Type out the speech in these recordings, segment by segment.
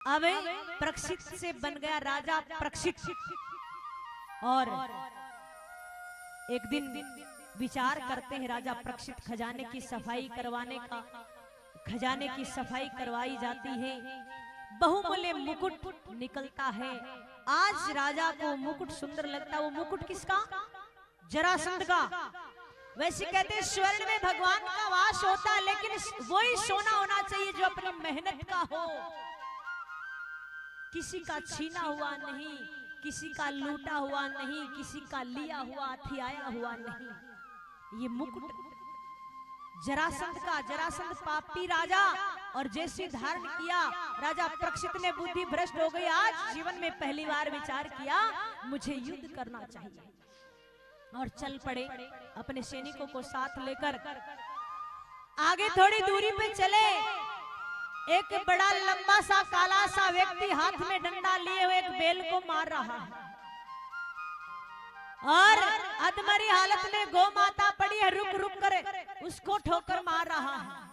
अब परीक्षित से बन गया राजा परीक्षित। और एक दिन विचार करते हैं राजा परीक्षित, खजाने की सफाई करवाने का। खजाने की सफाई करवाई जाती है, बहुमूल्य मुकुट निकलता है। आज राजा को मुकुट सुंदर लगता है। वो मुकुट किसका? जरासंध का। वैसे कहते हैं स्वर्ण में भगवान का वास होता है, लेकिन वही सोना होना चाहिए जो अपनी मेहनत का हो, किसी का छीना हुआ नहीं, किसी का लूटा हुआ नहीं, किसी का लिया हुआ हथियाया हुआ नहीं। ये मुकुट जरासंध का। जरासंध पापी राजा, और जैसे धारण किया राजा परीक्षित ने बुद्धि भ्रष्ट हो गई। आज जीवन में पहली बार विचार किया मुझे युद्ध करना चाहिए, और चल पड़े अपने सैनिकों को साथ लेकर। आगे थोड़ी दूरी पे चले, एक बड़ा लंबा सा काला सा व्यक्ति हाथ में डंडा लिए हुए एक बैल को मार रहा है, और अधमरी हालत में गौ माता पड़ी है, रुक रुक कर उसको ठोकर मार रहा है।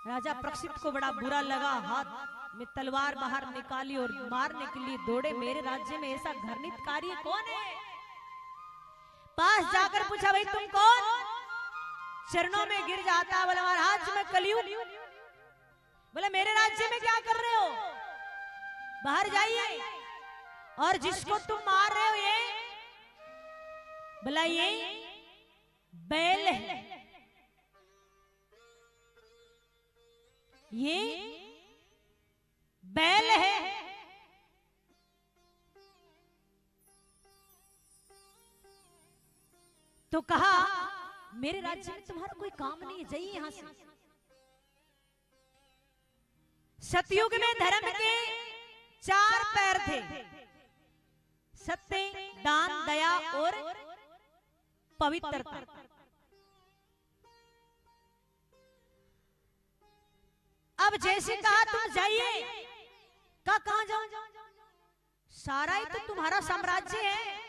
राजा परीक्षित को बड़ा बुरा लगा, हाथ में तलवार बाहर निकाली और मारने के लिए दौड़े। मेरे राज्य में ऐसा घृणित कार्य कौन है? पास जाकर पूछा, भाई तुम कौन? चरणों में गिर जाता, बोला महाराज मैं कलयुग। बोले मेरे राज्य में क्या कर रहे हो? बाहर जाइए। और जिसको तुम मार रहे हो ये? बोला ये बैल है, ये बैल है। तो कहा मेरे राज्य में तुम्हारा कोई काम नहीं है, जाइए यहां से। सतयुग में धर्म के 4 पैर थे, सत्य, दान, दया और पवित्रता। अब जैसे कहा तुम जाइए, कहां जाऊं? सारा ही तो तुम्हारा साम्राज्य है।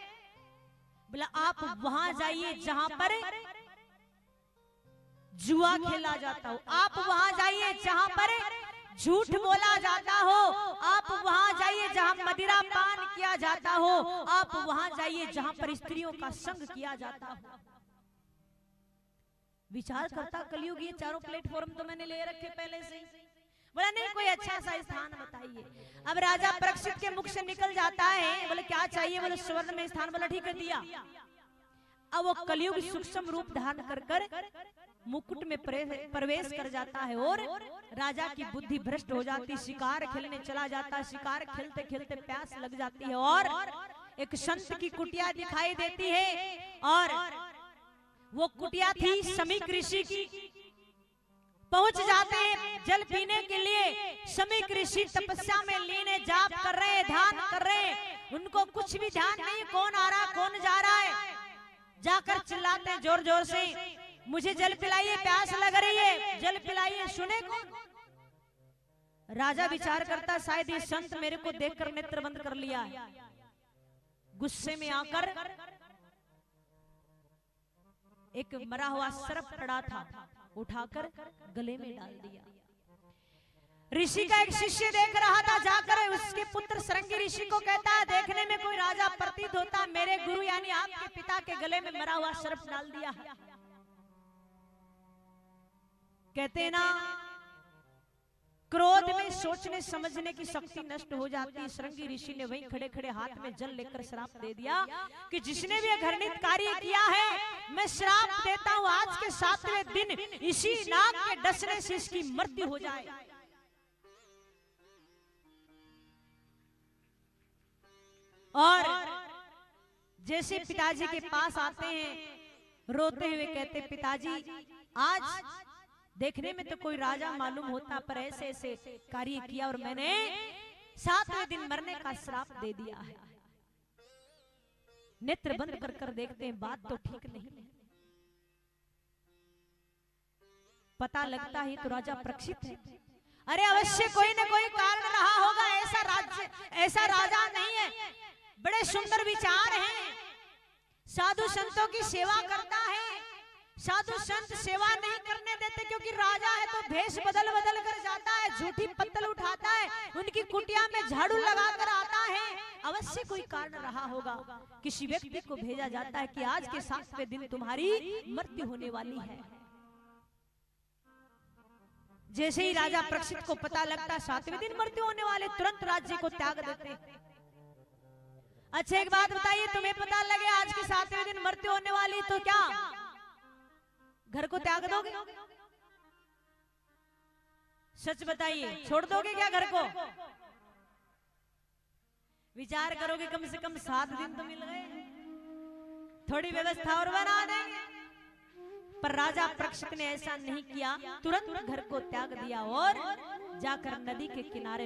बोला आप वहां जाइए जहां पर जुआ खेला जाता हो, आप वहां जाइए जहां पर झूठ बोला जाता हो, आप वहां जाइए जहां मदिरा पान किया जाता हो, आप वहां जाइए जहां पर स्त्रियों का संग किया जाता हो। विचार करता कलयुग, ये चारों प्लेटफॉर्म तो मैंने ले रखे पहले से। बोला नहीं, कोई अच्छा सा स्थान बताइए। अब राजा परीक्षित के मुख से निकल जाता है, बोले क्या चाहिए? बोले स्वर्ण में स्थान। बोला ठीक है, दिया। अब वो कलयुग सूक्ष्म रूप धारण कर मुकुट में प्रवेश कर जाता है, और राजा की बुद्धि भ्रष्ट हो जाती। शिकार खेलने चला जाता है, शिकार खेलते खेलते प्यास लग जाती है, और एक संत की कुटिया दिखाई देती है, और वो कुटिया थी समीक ऋषि की। पहुंच जाते हैं जल पीने के लिए। समीक ऋषि तपस्या में लीन है, जाप कर रहे हैं, ध्यान कर रहे हैं, उनको कुछ भी ध्यान नहीं कौन आ रहा कौन जा रहा है। जाकर चिल्लाते हैं जोर जोर से, मुझे जल पिलाइए, प्यास लग रही है, जल पिलाइए। सुने कौन? राजा विचार करता शायद ये संत मेरे को देखकर नेत्र बंद कर लिया है। गुस्से में आकर एक मरा हुआ सर्प पड़ा था, उठाकर गले में डाल दिया। ऋषि का एक शिष्य देख रहा था, जाकर उसके पुत्र सरंगी ऋषि को कहता है देखने में कोई राजा प्रतीत होता, मेरे गुरु यानी आपके पिता के गले में मरा हुआ सर्प डाल दिया है। कहते ना क्रोध में सोचने समझने की शक्ति नष्ट हो जाती है। सरंगी ऋषि ने वहीं खड़े खड़े हाथ में जल लेकर श्राप दे दिया कि जिसने भी घृणित कार्य किया है मैं श्राप देता हूं, आज के 7वें दिन इसी नाग के डसने से इसकी मृत्यु हो जाए। और जैसे पिताजी के पास आते हैं, रोते हुए कहते पिताजी आज देखने में तो कोई राजा मालूम होता, पर ऐसे ऐसे कार्य किया और मैंने 7वें दिन मरने का श्राप दे दिया है। नेत्र बंद कर कर देखते हैं, बात तो ठीक नहीं है। पता लगता है तो राजा परीक्षित है। अरे अवश्य कोई न कोई कारण रहा होगा, ऐसा राजा नहीं है। बड़े सुंदर विचार हैं, साधु संतों की सेवा करता है, साधु संत सेवा नहीं करने देते देते, क्योंकि राजा है तो भेष बदल बदल कर जाता है, झूठी पत्तल उठाता है, उनकी कुटिया में झाड़ू लगा कर आता है। अवश्य कोई कारण रहा होगा। किसी व्यक्ति को भेजा जाता है कि आज के 7वें दिन तुम्हारी मृत्यु होने वाली है। जैसे ही राजा परीक्षित को पता लगता 7वें दिन मृत्यु होने वाले, तुरंत राज्य को त्याग देते। अच्छा एक बात बताइए, तुम्हें पता लगे आज के 7वें दिन मृत्यु होने वाली, तो क्या घर को त्याग दोगे? सच बताइए, छोड़ दोगे क्या घर को? विचार करोगे कम से कम 7 दिन तो मिल गए, थोड़ी व्यवस्था और बना देंगे। पर राजा परीक्षित ने ऐसा नहीं किया, तुरंत घर को त्याग दिया और जाकर नदी के किनारे